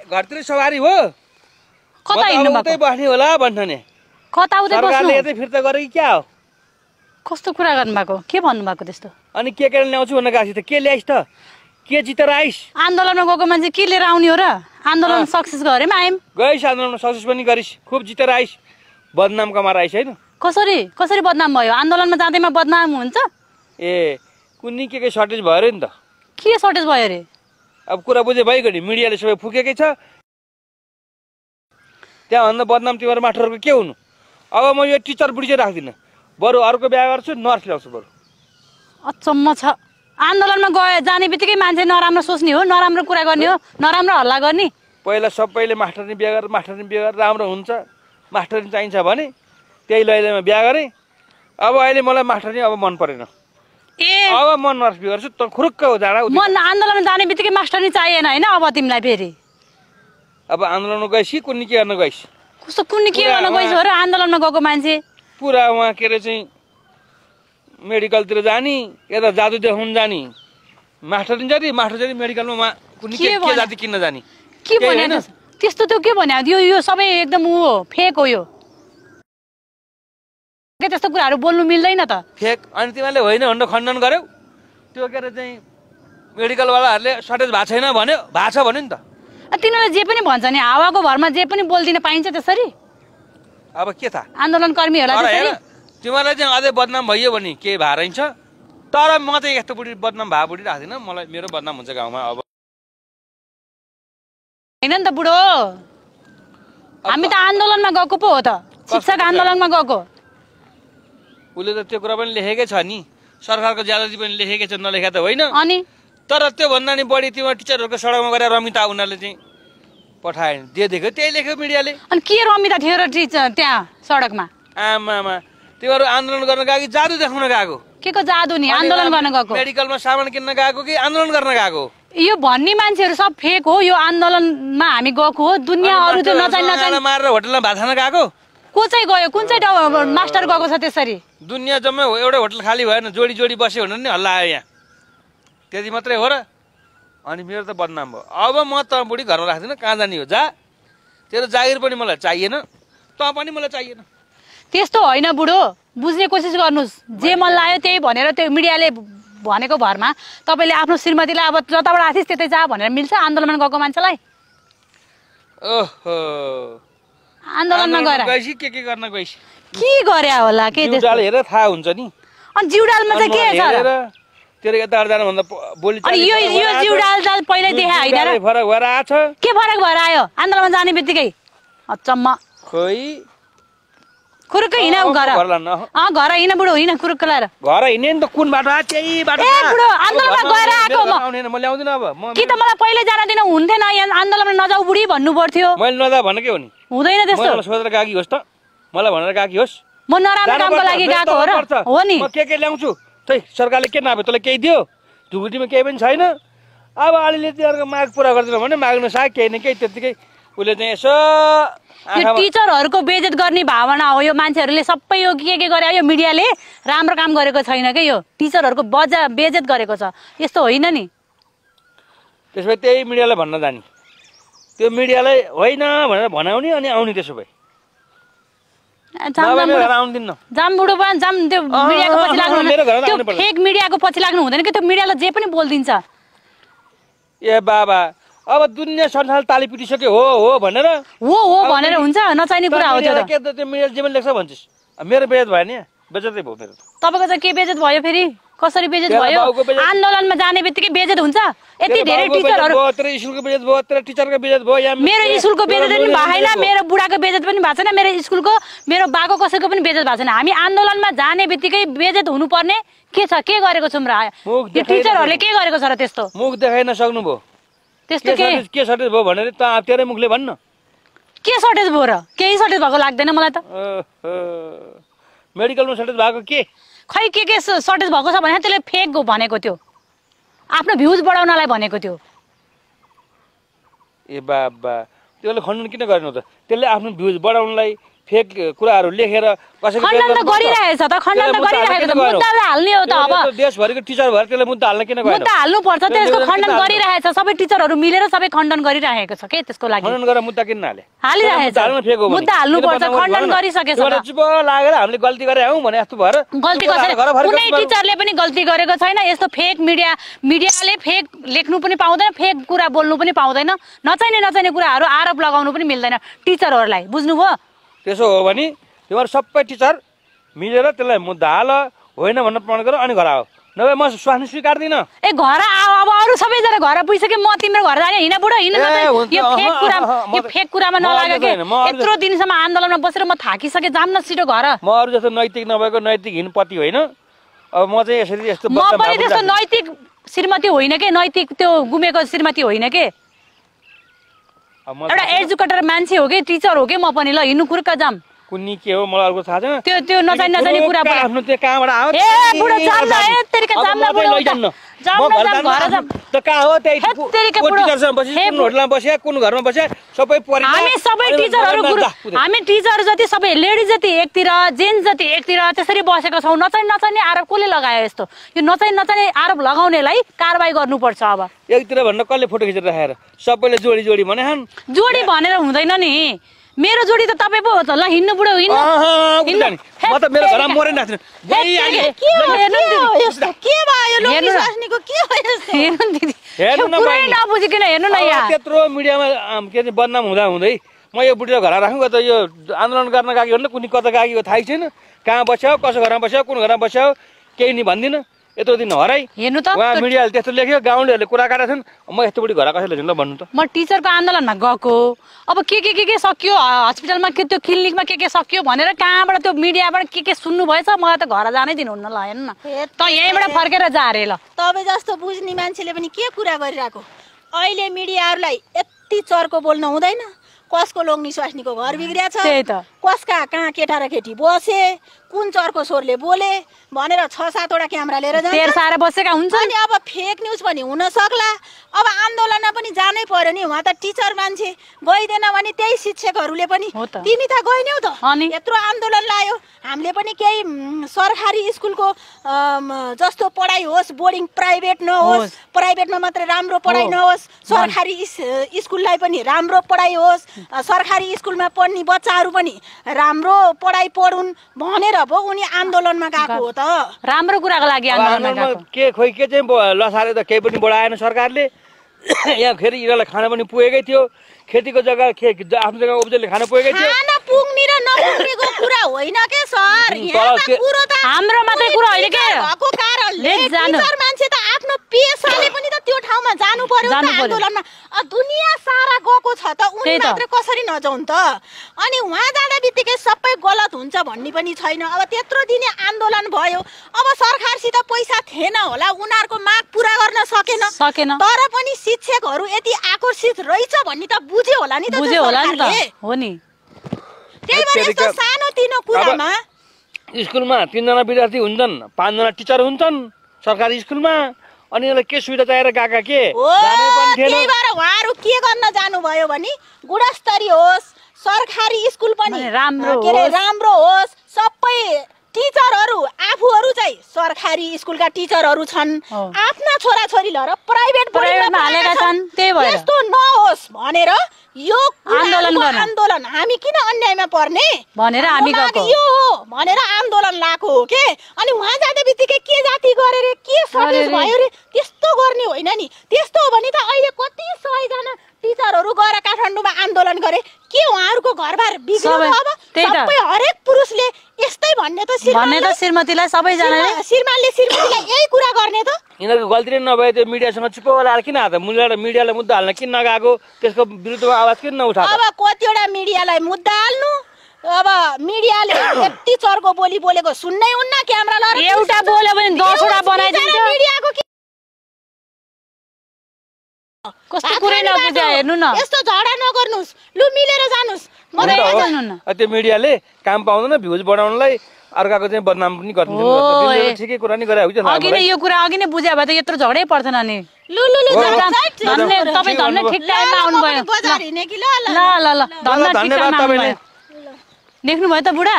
घरतिर सवारी हो कता हिँड्नु भएको उतै बस्ने होला भन्नु नि कता उतै बस्नु सरकारले यतै फिर्ता गरे कि क्या हो कस्तो कुरा गर्नु भएको के भन्नु भएको त्यस्तो अनि के ल्याउँछु भनेर गएको त के ल्याइस् त के जितेर आइस् आन्दोलनमा गएको मान्छे के लिएर आउने हो र आन्दोलन सक्सेस गरेम आइम गइस् आन्दोलनमा सक्सेस पनि गरिस् खुब जितेर आइस् बदनाम कमाएर आइस् होइन कसरी बदनाम भयो आन्दोलनमा जाँदैमा बदनाम हुन्छ ए कुनै के सर्टेज भयो अरे नि त के सर्टेज भयो अरे अब कुरा बुझे भइगयो नि मिडियाले सबै फुकेकै छ त्यहाँभन्दा बदनाम तिम्रो मास्टरको के हुनु अब म यो टिचर बुढी चाहिँ राख्दिनँ बरु अर्को बिहा गर्छु नर्स ल्याउँछु बरु अचम्म छ आन्दोलनमा गए जाने बित्तिकै मान्छे नराम्रो सोच्ने हो नराम्रो कुरा गर्ने हो नराम्रो हल्ला गर्ने पहिला सबैले मास्टरनी बिहा गरेर राम्रो हुन्छ मास्टरनी चाहिन्छ भने त्यही लैजामा बिहा गरेँ अब अहिले मलाई मास्टरनी अब मन परेन अब म नर्स बिहा गर्छु त खुरुक्क हो जाडा म आन्दोलनमा जाने बित्तिकै मास्टरनी चाहिएन होइन अब तिमीलाई फेरि अब आन्दोलनमा गइस् कि कुनै के गर्न गइस् कस्तो कुनै के गर्न गइस् हो र आन्दोलनमा गएको मान्छे पुरा उहाँ के अरे चाहिँ मेडिकलतिर जाने यता जादु देखाउनु जाने मास्टर जाने मेडिकलमा उहाँ कुनै के जाति किन्न जाने के भन्यो त्यस्तो त्यो के भन्यो यो सबै एकदम ऊ हो फेक हो यो त्यस्तो कुराहरू बोल्नु मिल्दैन त फेक अनि तिमीले होइन भनेर खण्डन गर्यौ त्यो के अरे चाहिँ मेडिकलवालाहरूले सर्टेज भएको छैन भन्यो भएको छ भन्यो नि त तिनीहरूले जे पनि भन्छ नि हावाको भरमा जे पनि बोल्दिन पाइन्छ त्यसरी अब के थाहा आन्दोलन कर्मीहरूलाई तिमीलाई चाहिँ अझै बदनाम भइयो भने के भारैन्छ तर म चाहिँ यस्तो बुढी बदनाम भए बुढी राख्दिनँ मलाई मेरो बदनाम हुन्छ गाउँमा अब होइन नि त बुढो हामी त आन्दोलनमा गएको पो हो त शिक्षक आन्दोलनमा गएको उसले त त्यो कुरा पनि लेखेकै छ नि सरकारको ज्यादती पनि लेखेकै छ नलेखा त होइन अनि तर त्योभन्दा नि बढी तिम्रो टिचरहरूको सडकमा गएर रमिता उनीहरूले चाहिँ पठाए दिएको त्यही लेख्यो मिडियाले अनि के रमिता थियो र टिचर त्यहाँ सडकमा आमामा तिमीहरू आन्दोलन गर्न गएको कि जादु देखाउन गएको के को जादु नि आन्दोलन गर्न गएको मेडिकलमा सामान किन्न गएको कि आन्दोलन गर्न गएको यो भन्ने मान्छेहरू सब फेक हो यो आन्दोलनमा हामी गएको हो दुनियाँ अरू त्यो नचाहिने मारेर होटलमा भात खान गएको को चाहिँ गयो कुन चाहिँ मास्टर गएको छ त्यसरी दुनियाँ जम्मै एउटै होटल खाली भएन जोडी जोडी बस्यो भनेर नि हल्ला आयो यहाँ त्यति मात्रै हो र अनि मेरो त बदनाम भयो अब म त बुढी घरमा राख्दिनँ कहाँ जाने हो जा तेरो जागिर पनि मलाई चाहिएन त पनि मलाई चाहिएन त्यस्तो होइन बुढो बुझ्ने कोसिस गर्नुहोस् जे मन लाग्यो त्यही भनेर त्यो मिडियाले भनेको भरमा तपाईँले आफ्नो श्रीमतीलाई अब जताबाट आथिस् त्यतै जा भनेर मिल्छ आन्दोलनमा गएको मान्छेलाई ओहो आन्दोलनमा गएर के गर्न गइस के गरे होला के जिउडाल हेरेर थाहा हुन्छ नि अनि जिउडालमा चाहिँ के छ तेरो यता जानु भन्दा बोली अनि यो जिउडाल त पहिल्यै देखा होइन र फरक भएर आछ के फरक भएर आयो आन्दोलनमा जाने बित्तिकै अचम्म खोइ कुरुक्क हिँड घर घर हिँड बुढो हिँड कुरुक्क लाएर घर हिँड्ने नि त कुन बाटो आ त्यही बाटो ए बुढो आन्दोलनमा गएर आको म ल्याउँदिन अब कि त मलाई पहिले जान दिन हुन्थेन यहाँ आन्दोलनमा नजाऊ बुढी भन्नु पर्थ्यो मैले नजा भनेकै हो नि हुँदैन त्यस्तो सोधेर गएकी होस् त मलाई भनेर गएकी होस् म नराम्रो कामको लागि गएको हो र हो नि म के ल्याउँछु त्यही सरकारले के नाप्यो तँलाई केही दियो ढुकुटीमा केही पनि छैन अब अलिअलि तिनीहरूको माग पुरा गर्दैन भने माग्नु साग केही न केही त्यत्तिकै उसले चाहिँ यसो यो टिचरहरूको बेइज्जत गर्ने भावना हो यो मान्छेहरूले सबै यो के गरे यो मिडियाले राम्रो काम गरेको छैन के यो टिचरहरूको बेइज्जत गरेको छ यस्तो होइन नि त्यसो भए त्यही मिडियालाई भन्न जाने त्यो मिडियालाई होइन भनेर भनाउने अनि आउने त्यसो भए जाम बुढो जाम त्यो मिडियाको पछि लाग्नु त्यो फेक मिडियाको पछि लाग्नु हुँदैन कि त्यो मिडियाले जे पनि बोलिदिन्छ ए बाबा अब दुनियाँ संसार ताली पिटिसक्यो हो भनेर हुन्छ नचाहिने कुरा हो त्यो के त्यो मिडियाले जे पनि लेख्छ भन्छस् मेरो बेइज्जत भयो नि बेइज्जतै भयो मेरो तपाईको चाहिँ के बेइज्जत भयो फेरि कसरी बेइज्जत भयो आन्दोलनमा जाने बित्तिकै बेइज्जत हुन्छ यति धेरै टिचरहरु तेरो स्कुलको बेइज्जत भयो तेरो टिचरको बेइज्जत भयो मेरो स्कुलको बेइज्जत पनि भएन मेरो बुढाको बेइज्जत पनि भएको छैन मेरो स्कुलको मेरो बाको कसैको पनि बेइज्जत भएको छैन हामी आन्दोलनमा जाने बित्तिकै बेइज्जत हुनुपर्ने के छ के गरेको छौं र यो टिचरहरुले के गरेको छ र त्यस्तो मुख देखाइन सक्नु भयो त्यस्तो के सर्टेज भयो भनेर त तेरै मुखले भन्न के सर्टेज भयो र केही सर्टेज भएको लाग्दैन मलाई त मेडिकलमा सर्टेज भएको के खै के सर्टेज भएको छ भने त्यसले फेक भनेको थियो आफ्नो भ्यूज बढाउनलाई भनेको थियो ए बाबा त्यसले खण्डन किन गर्नु त त्यसले आफ्नो भ्यूज बढाउनलाई फेक कुराहरू लेखेर कसैले खण्डन त गरिरहेछ त खण्डन त गरिरहेको छ मुद्दालाई हाल्ने हो त अब देशभरिको टिचर भएर त्यसले मुद्दा हाल्न किन गएन मुद्दा हाल्नु पर्छ त्यसको खण्डन गरिरहेछ सबै टिचरहरू मिलेर सबै खण्डन गरिरहेको छ के त्यसको लागि खण्डन गरेर मुद्दा किन हाले हालिरहेछ मुद्दा हाल्नु पर्छ खण्डन गरिसकेछ त चुप लागेर हामीले गल्ती गरे हौ भने जस्तो भएर गल्ती कसैले कुनै टिचरले पनि गल्ती गरेको छैन यस्तो फेक मिडियाले फेक लेख्नु पनि पाउँदैन फेक कुरा बोल्नु पनि पाउँदैन नचाहिने कुराहरू आरोप लगाउनु पनि मिल्दैन टिचरहरूलाई बुझ्नुभयो त्यसो हो भने तिमीहरू सबै टिचर मिलेर त्यसलाई मुद्दा हाल होइन भनेर प्रमाण गर अनि घर आऊ नभए म स्वास्नी स्वीकार्दिनँ ए घर आऊ अब अरू सबैजना घर पुगिसके म तिम्रो घर जाने हिँड बुढो हिँड यो फेक कुरामा नलागे के यत्रो दिनसम्म आन्दोलनमा बसेर म थाकिसके जाम न छिटो घर म अरू जस्तो नैतिक नभएको नैतिक हिँडपति होइन अब म चाहिँ यसरी यस्तो म पनि त्यस्तो नैतिक श्रीमती होइन के नैतिक त्यो गुमेको श्रीमती होइन के एउटा एजुकेटर मान्छे हो कि टिचर हो कि म पनि ल हिँड्नु कुर्का जाम कुन्नी के हो मलाई अर्को थाहा छैन त्यो नचाहिने कुरा आफ्नो त्यो कहाँबाट आयो ए बुढो जाम न ए तेरिका जाम न बुढो जाम घर जाम त कहाँ हो त्यही टिचरसँग बसी कुन होटलमा बसे कुन घरमा बसे सबै परिवार हामी सबै टिचरहरू हामी टिचर जति सबै लेडिज जति एकतिर जेन्ट्स जति एकतिर त्यसरी बसेको छौँ नचाहिने आरोप कसले लगायो यस्तो यो नचाहिने आरोप लगाउनेलाई कारबाही गर्नुपर्छ अब एकतिर भन्न कसले फोटो खिचेर राखेर सबैले जोडी भने जोडी भनेर हुँदैन नि मेरो जोडी त तपाईँ पो हो त ल हिँड्नु बुढो हिँड्नु म त मेरो घरमा मरै नाच्नु नबुझिकन हेर्नु न यहाँ त्यत्रो मिडियामा के अरे बदनाम हुँदै म यो बुढीलाई घर राखौँ त यो आन्दोलन गर्न गएको हो कुनै कता गएको थाहै छैन कहाँ बस्यो कसो घरमा बस्यो कुन घरमा बस्यो केही नि भन्दिनँ यत्रो दिन हराइ हेर्नु त उहाँ मिडियाले त्यस्तो लेख्यो गाउँलेहरूले कुरा काटेका छन् म यस्तो बुढी घर कसैले झुन्ड भन्नु त म टिचरको आन्दोलनमा गएको अब के सक्यो हस्पिटलमा के त्यो क्लिनिकमा के सक्यो भनेर कहाँबाट त्यो मिडियाबाट के सुन्नु भएछ मलाई त घर जानै दिनुहुन्न ल हेर्नु न त यहीँबाट फर्केर जा अरे ल तपाईँ जस्तो बुझ्ने मान्छेले पनि के कुरा गरिरहेको अहिले मिडियाहरूलाई यति चर्को बोल्न हुँदैन कसको लोग्नी स्वास्नीको घर बिग्रिया छ कसका कहाँ केटा र केटी बसे कुन चर्को स्वरले बोले भनेर 6-7 वटा क्यामेरा लिएर जान्छ सारा बसेका हुन्छ अनि अब फेक न्यूज पनि हुन सक्ला अब आन्दोलनमा पनि जानै पर्यो नि उहाँ त टिचर मान्छे गइदेन भने त्यही शिक्षकहरूले पनि तिमी त गइन्यौ त यत्रो आन्दोलन लायो हामीले पनि केही सरकारी स्कुलको जस्तो पढाइ होस् बोर्डिङ प्राइभेट नहोस् प्राइभेटमा मात्र राम्रो पढाइ नहोस् सरकारी स्कुललाई पनि राम्रो पढाइ होस् सरकारी स्कुलमा पढ्ने बच्चाहरू पनि राम्रो पढाइ पढुन् भनेर अब उनी आन्दोलनमा गएको हो त राम्रो कुराको लागि के खोइ के चाहिँ लसारे त केही पनि बढाएन सरकारले यहाँ फेरि यिनीहरूलाई खाना पनि पुगेकै थियो खेतीको जग्गा आफ्नो जग्गा उब्जनीले खाना पुगेकै थियो खाना पुग्ने र नपुग्नेको कुरा होइन के सर कुरो त हाम्रो मात्रै कुरा होइन के भएको कारणले टिचर मान्छे त आफ्नो पेशाले पनि त त्यो ठाउँमा जानु पर्यो त आन्दोलनमा दुनिया सारा गएको छ त उनी मात्र कसरी नजाउन् त अनि उहाँ जाँदा बित्तिकै सबै गलत हुन्छ भन्ने पनि छैन अब त्यत्रो दिने आन्दोलन भयो अब सरकारसित पैसा थिएन होला उनीहरूको माग पुरा गर्न सकेन तर पनि शिक्षकहरू यति आकर्षित रहेछ भन्ने त बुझ्यो होला नि त हो नि त्यही भएर यस्तो सानोतिनो कुरामा स्कुलमा 3 जना विद्यार्थी हुन्छन् 5 जना टिचर हुन्छन् सरकारी स्कुलमा अनि यसलाई के सुविधा चाहिएर गएका के जाने पनि थिएन त्यही भएर उहाँहरू के गर्न जानुभयो भने गुणस्तरीय होस् सरकारी स्कुल पनि राम्रो होस् सबै टिचरहरू आफूहरू चाहिँ सरकारी स्कुलका टिचरहरू छन् आफ्ना छोराछोरीले र प्राइभेटमा हालेका छन् त्यही भएर यस्तो नहोस् भनेर यो आन्दोलन हामी किन अन्यायमा पर्ने भनेर हामी गएको यो हो भनेर आन्दोलन लाएको हो के अनि उहाँ जाँदा बित्तिकै के जाति गरे रे के सर्भिस भयो रे त्यस्तो गर्ने होइन नि त्यस्तो हो भने त अहिले कति 100 जना टिचरहरू गएर काठमाडौँमा आन्दोलन गरे के उहाँहरूको घरबार बिग्रियो अब सबै हरेक पुरुषले यस्तै भन्ने त श्रीमतीलाई सबैजनाले श्रीमतीलाई यही कुरा गर्ने त यिनीहरूको गल्ती नै नभए त्यो मिडियासँग चुप लाएर किन हात मिडियालाई मुद्दा हाल्न किन नगएको त्यसको विरुद्धमा आवाज किन नउठाएको अब कतिवटा मिडियालाई मुद्दा हाल्नु अब मिडियाले यति चर्को बोली बोलेको सुन्नै हुन्न क्यामेरा लगाएर एउटा बोल्यो भने 10 वटा बनाइदिन्छ मिडियाको कस्तो कुरै नबुझ्या हेर्नु न यस्तो झगडा नगर्नुस् लु मिलेर जानुस् त्यो मिडियाले काम पाउँदैन भ्युज बढाउनलाई अर्काको चाहिँ बदनाम पनि गर्नु ठिकै कुरा नि गरे हो अघि नै यो कुरा अघि नै बुझ्या भए त यत्रो झगडै पर्थेन नि लु तपाईँ धन्ने ठिक टाइममा आउनु भयो बजार हिँड्ने कि ल धन्यवाद तपाईले देख्नुभयो त बुढा